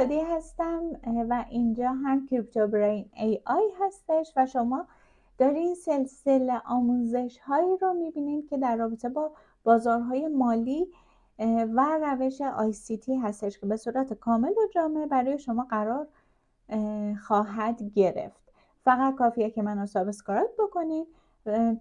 شادی هستم و اینجا هم کریپتو برین AI هستش و شما دارین سلسله آموزش هایی رو میبینید که در رابطه با بازارهای مالی و روش ICT هستش که به صورت کامل و جامع برای شما قرار خواهد گرفت. فقط کافیه که منو سابسکرایب بکنید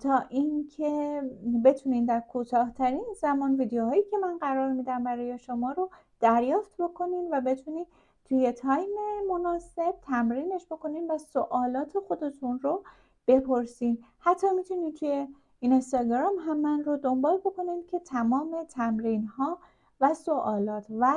تا اینکه بتونین در کوتاه‌ترین زمان ویدیوهایی که من قرار میدم برای شما رو دریافت بکنین و بتونین توی تایم مناسب تمرینش بکنین و سوالات خودتون رو بپرسین. حتی میتونید توی اینستاگرام هم من رو دنبال بکنین که تمام تمرین ها و سوالات و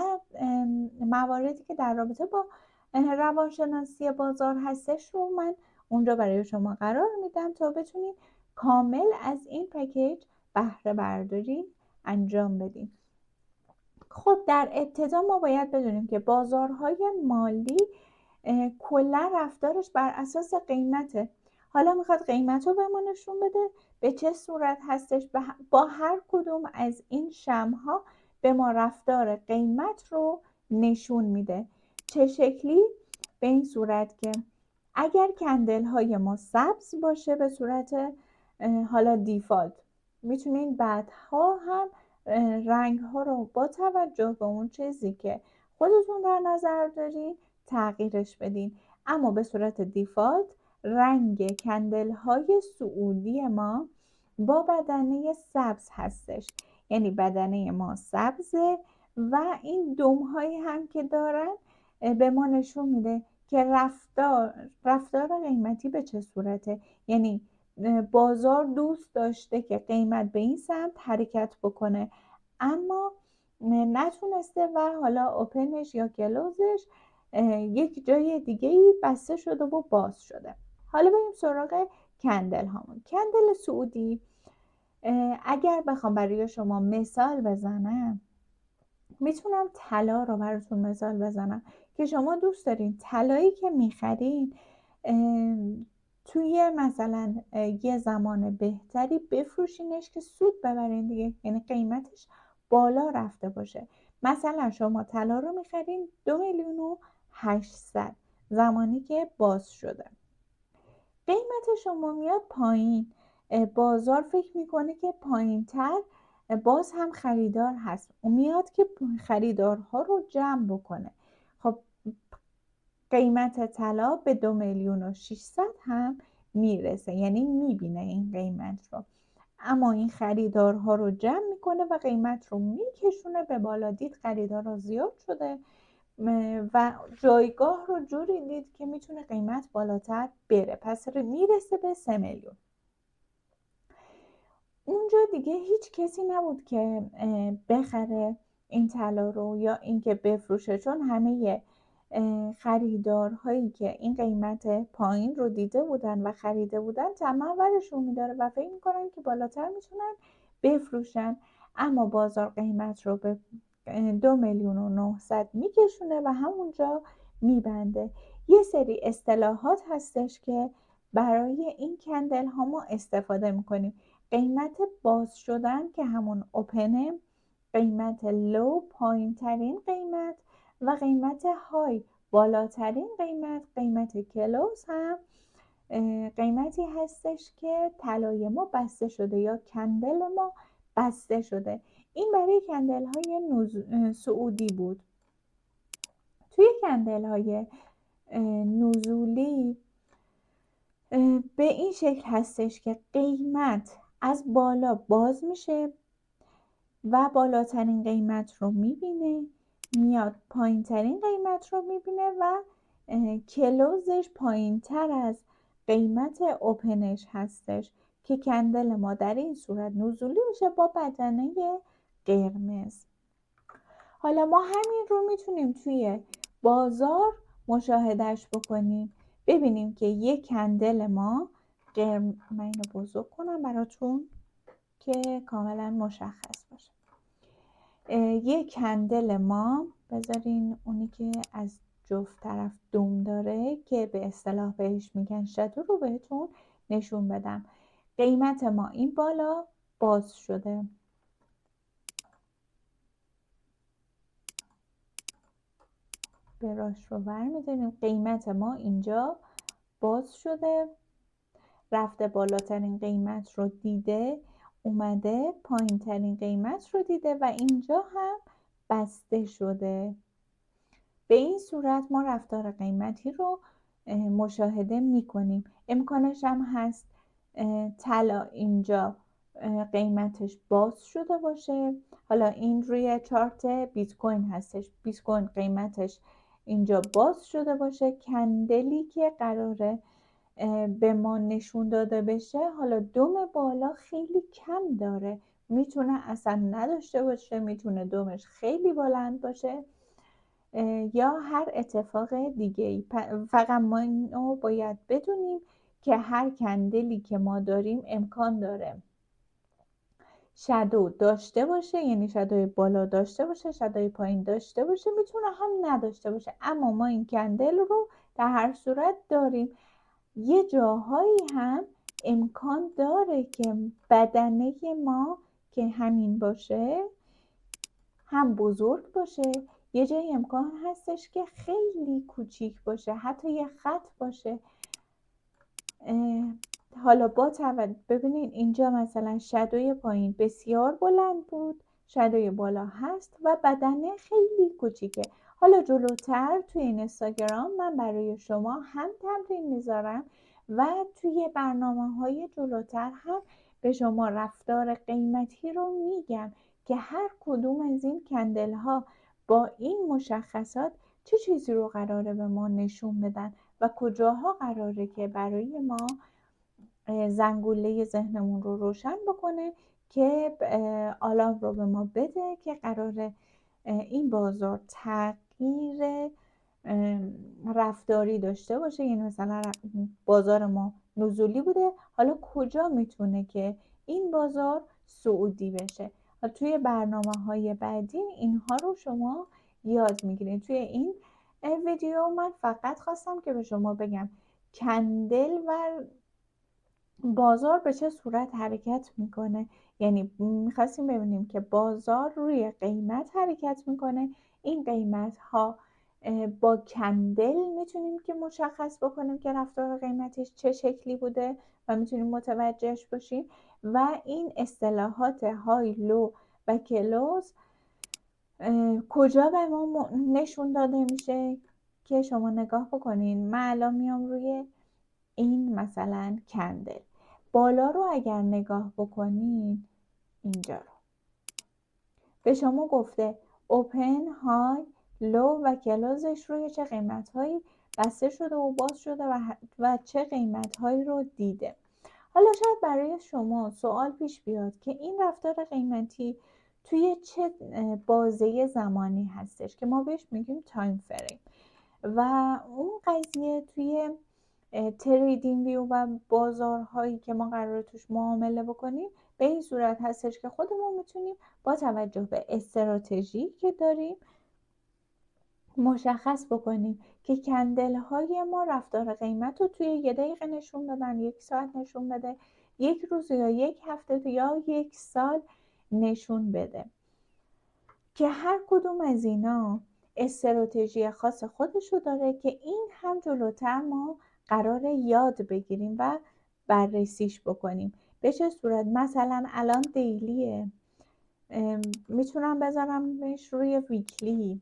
مواردی که در رابطه با روانشناسی بازار هستش رو من اونجا برای شما قرار میدم تا بتونید کامل از این پکیج بهره برداری انجام بدیم. خب در ابتدا ما باید بدونیم که بازارهای مالی کلا رفتارش بر اساس قیمته. حالا میخواد قیمت رو به ما نشون بده به چه صورت هستش، با هر کدوم از این شمها به ما رفتار قیمت رو نشون میده. چه شکلی؟ به این صورت که اگر کندل های ما سبز باشه به صورت حالا دیفالت، میتونین بعدها هم رنگ ها رو با توجه به اون چیزی که خودتون در نظر دارین تغییرش بدین. اما به صورت دیفالت رنگ کندل های سعودی ما با بدنه سبز هستش، یعنی بدنه ما سبزه و این دم هایی هم که دارن به ما نشون میده که رفتار قیمتی به چه صورته. یعنی بازار دوست داشته که قیمت به این سمت حرکت بکنه اما نتونسته و حالا اوپنش یا کلوزش یک جای دیگه بسته شده و باز شده. حالا بریم سراغ کندل هامون. کندل سعودی اگر بخوام برای شما مثال بزنم، میتونم طلا رو براتون مثال بزنم که شما دوست دارین طلایی که میخرین توی مثلا یه زمان بهتری بفروشینش که سود ببرین دیگه، یعنی قیمتش بالا رفته باشه. مثلا شما طلا رو میخرین 2,800,000 زمانی که باز شده، قیمت شما میاد پایین، بازار فکر میکنه که پایین تر باز هم خریدار هست، اون میاد که خریدارها رو جمع بکنه. خب قیمت طلا به 2,600,000 هم میرسه، یعنی میبینه این قیمت رو، اما این خریدارها رو جمع میکنه و قیمت رو میکشونه به بالا. دید خریدارها زیاد شده و جایگاه رو جوری دید که میتونه قیمت بالاتر بره، پس میرسه به 3,000,000. اونجا دیگه هیچ کسی نبود که بخره این طلا رو یا اینکه بفروشه، چون همه خریدارهایی که این قیمت پایین رو دیده بودن و خریده بودن طمع ورشون میداره و فکر میکنن که بالاتر میتونن بفروشن، اما بازار قیمت رو به 2,900,000 میکشونه و همونجا میبنده. یه سری اصطلاحات هستش که برای این کندل ها ما استفاده میکنیم. قیمت باز شدن که همون اوپنه، قیمت لو پایین ترین قیمت و قیمت های بالاترین قیمت، قیمت کلوز هم قیمتی هستش که طلای ما بسته شده یا کندل ما بسته شده. این برای کندل های سعودی بود. توی کندل های نزولی به این شکل هستش که قیمت از بالا باز میشه و بالاترین قیمت رو میبینه، میاد پایین ترین قیمت رو میبینه و کلوزش پایین تر از قیمت اوپنش هستش که کندل ما در این صورت نزولی میشه با بدنه قرمز. حالا ما همین رو میتونیم توی بازار مشاهدهش بکنیم، ببینیم که یک کندل ما من اینو بزرگ کنم براتون که کاملا مشخص باشه. یک کندل ما، بذارین اونی که از جفت طرف دوم داره که به اصطلاح بهش میگن شادو رو بهتون نشون بدم. قیمت ما این بالا باز شده، براش رو برمی‌داریم. قیمت ما اینجا باز شده، رفته بالاترین قیمت رو دیده، اومده پایین ترین قیمت رو دیده و اینجا هم بسته شده. به این صورت ما رفتار قیمتی رو مشاهده می‌کنیم. امکانش هم هست طلا اینجا قیمتش باز شده باشه. حالا این روی چارت بیت کوین هستش. بیت کوین قیمتش اینجا باز شده باشه، کندلی که قراره به ما نشون داده بشه حالا دم بالا خیلی کم داره، میتونه اصلا نداشته باشه، میتونه دمش خیلی بلند باشه یا هر اتفاق دیگه ای. فقط ما اینو باید بدونیم که هر کندلی که ما داریم امکان داره شادو داشته باشه، یعنی شادوی بالا داشته باشه، شادوی پایین داشته باشه، میتونه هم نداشته باشه، اما ما این کندل رو در هر صورت داریم. یه جاهایی هم امکان داره که بدنه ما که همین باشه هم بزرگ باشه، یه جایی امکان هستش که خیلی کوچیک باشه، حتی یه خط باشه. حالا با ببینید اینجا مثلا شادوی پایین بسیار بلند بود، شادوی بالا هست و بدنه خیلی کوچیکه. حالا جلوتر توی این اینستاگرام من برای شما هم تمرین میذارم و توی برنامه‌های جلوتر هم به شما رفتار قیمتی رو میگم که هر کدوم از این کندل ها با این مشخصات چه چیزی رو قراره به ما نشون بدن و کجاها قراره که برای ما زنگوله ذهنمون رو روشن بکنه که آلارم رو به ما بده که قراره این بازار تغییر رفتاری داشته باشه. یعنی مثلا بازار ما نزولی بوده، حالا کجا میتونه که این بازار صعودی بشه. توی برنامه‌های بعدی اینها رو شما یاد میگیرید. توی این ویدیو من فقط خواستم که به شما بگم کندل و بازار به چه صورت حرکت میکنه. یعنی میخواستیم ببینیم که بازار روی قیمت حرکت میکنه، این قیمت ها با کندل میتونیم که مشخص بکنیم که رفتار قیمتش چه شکلی بوده و میتونیم متوجهش باشیم. و این اصطلاحات های، لو و کلوز کجا به ما نشون داده میشه که شما نگاه بکنین. من الان میام روی این مثلا کندل بالا رو اگر نگاه بکنین، اینجا رو به شما گفته اوپن، های، لو و کلوزش روی چه قیمت هایی بسته شده و باز شده و چه قیمت هایی رو دیده. حالا شاید برای شما سوال پیش بیاد که این رفتار قیمتی توی چه بازه زمانی هستش که ما بهش میگیم تایم فریم و اون قضیه توی تریدینگ ویو و بازارهایی که ما قراره توش معامله بکنیم به این صورت هستش که خودمون میتونیم با توجه به استراتژی که داریم مشخص بکنیم که کندل های ما رفتار قیمت رو توی 1 دقیقه نشون بدن، 1 ساعت نشون بده، 1 روز یا 1 هفته یا 1 سال نشون بده که هر کدوم از اینا استراتژی خاص خودش رو داره که این هم جلوتر ما قراره یاد بگیریم و بررسیش بکنیم. به چه صورت؟ مثلا الان دیلیه، میتونم بذارمش روی ویکلی.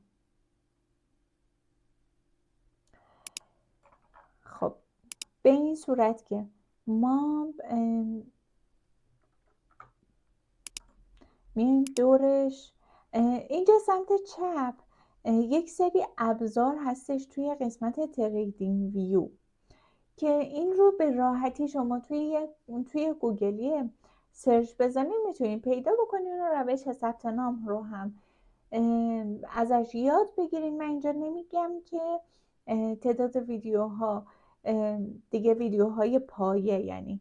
خب به این صورت که ما میایم دورش. اینجا سمت چپ یک سری ابزار هستش توی قسمت تریدینگ ویو که این رو به راحتی شما توی گوگلی سرچ بزنید میتونید پیدا بکنید و روش ثبت نام رو هم ازش یاد بگیرید. من اینجا نمیگم که تعداد ویدیوها دیگه ویدیوهای پایه یعنی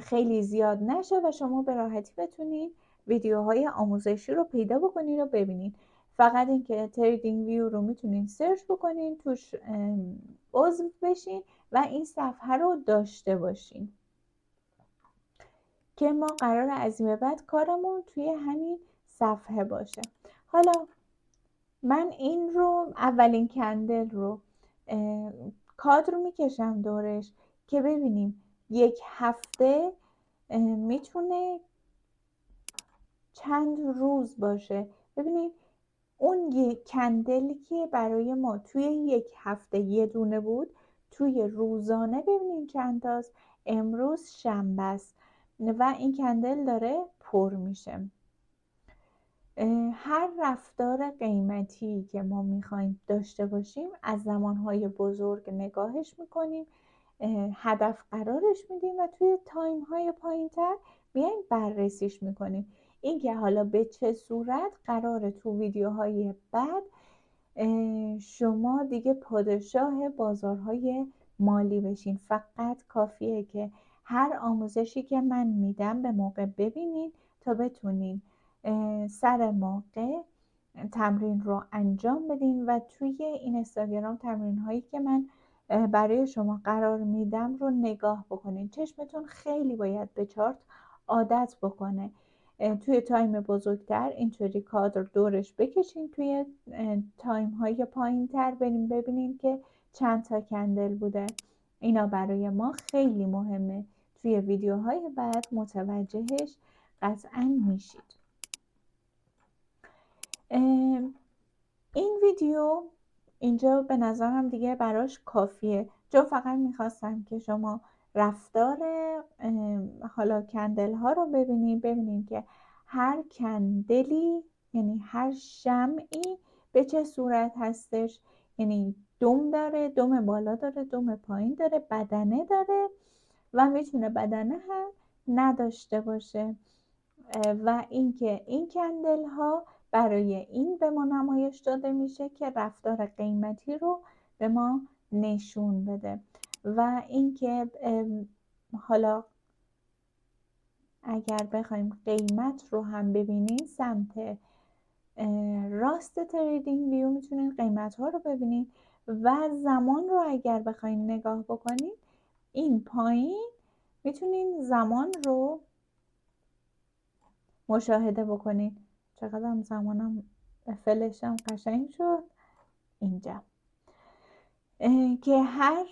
خیلی زیاد نشه و شما به راحتی بتونید ویدیوهای آموزشی رو پیدا بکنید و ببینید. فقط اینکه تریدینگ ویو رو میتونید سرچ بکنید، توش عضو بشین و این صفحه رو داشته باشین که ما قرار از این به بعد کارمون توی همین صفحه باشه. حالا من این رو اولین کندل رو کادر رو میکشم دورش که ببینیم یک هفته میتونه چند روز باشه. ببینید اون یک کندلی که برای ما توی یک هفته یه دونه بود، توی روزانه ببینید چند تاست. امروز شنبه است و این کندل داره پر میشه. هر رفتار قیمتی که ما میخوایم داشته باشیم از زمانهای بزرگ نگاهش میکنیم، هدف قرارش میدیم و توی تایم های پایین تر میایم بررسیش میکنیم. این که حالا به چه صورت قراره تو ویدیوهای بعد شما دیگه پادشاه بازارهای مالی بشین. فقط کافیه که هر آموزشی که من میدم به موقع ببینین تا بتونین سر موقع تمرین رو انجام بدین و توی این اینستاگرام تمرین هایی که من برای شما قرار میدم رو نگاه بکنین. چشمتون خیلی باید به چارت عادت بکنه. توی تایم بزرگتر اینطوری کادر دورش بکشین، توی تایم های پایین تر بریم ببینین که چند تا کندل بوده. اینا برای ما خیلی مهمه. توی ویدیوهای بعد متوجهش قطعا میشید. این ویدیو اینجا به نظرم دیگه براش کافیه، چون فقط میخواستم که شما رفتار حالا کندل ها رو ببینین که هر کندلی یعنی هر شمعی به چه صورت هستش. یعنی دم داره، دم بالا داره، دم پایین داره، بدنه داره و میتونه بدنه هم نداشته باشه. و اینکه این کندل ها برای این به ما نمایش داده میشه که رفتار قیمتی رو به ما نشون بده. و اینکه حالا اگر بخوایم قیمت رو هم ببینیم سمت راست تریدینگ ویو میتونین قیمت ها رو ببینین و زمان رو اگر بخواین نگاه بکنین این پایین میتونین زمان رو مشاهده بکنین. چقدر هم زمانم فلشم قشنگ شد اینجا که هر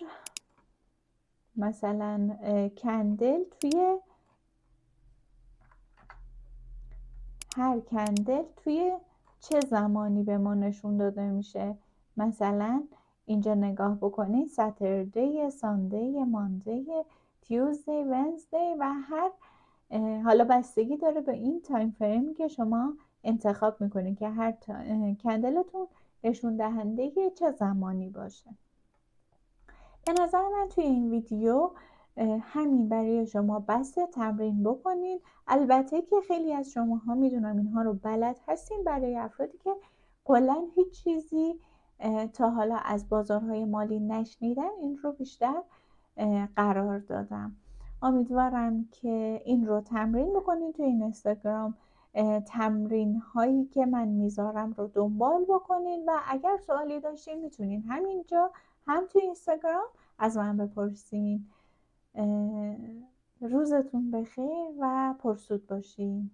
مثلا کندل توی چه زمانی به ما نشون داده میشه. مثلا اینجا نگاه بکنید ساتردی، ساندی، ماندی، تیوزدی، ونزدی و هر حالا بستگی داره به این تایم فریم که شما انتخاب میکنید که هر کندلتون نشون دهنده چه زمانی باشه. به نظر من توی این ویدیو همین برای شما بسته. تمرین بکنین. البته که خیلی از شماها میدونم اینها رو بلد هستین. برای افرادی که کلا هیچ چیزی تا حالا از بازارهای مالی نشنیدن این رو بیشتر قرار دادم. امیدوارم که این رو تمرین بکنین. توی این اینستاگرام تمرین هایی که من میذارم رو دنبال بکنین و اگر سوالی داشتین میتونین همینجا هم توی اینستاگرام از من بپرسین. روزتون بخیر و پرسود باشین.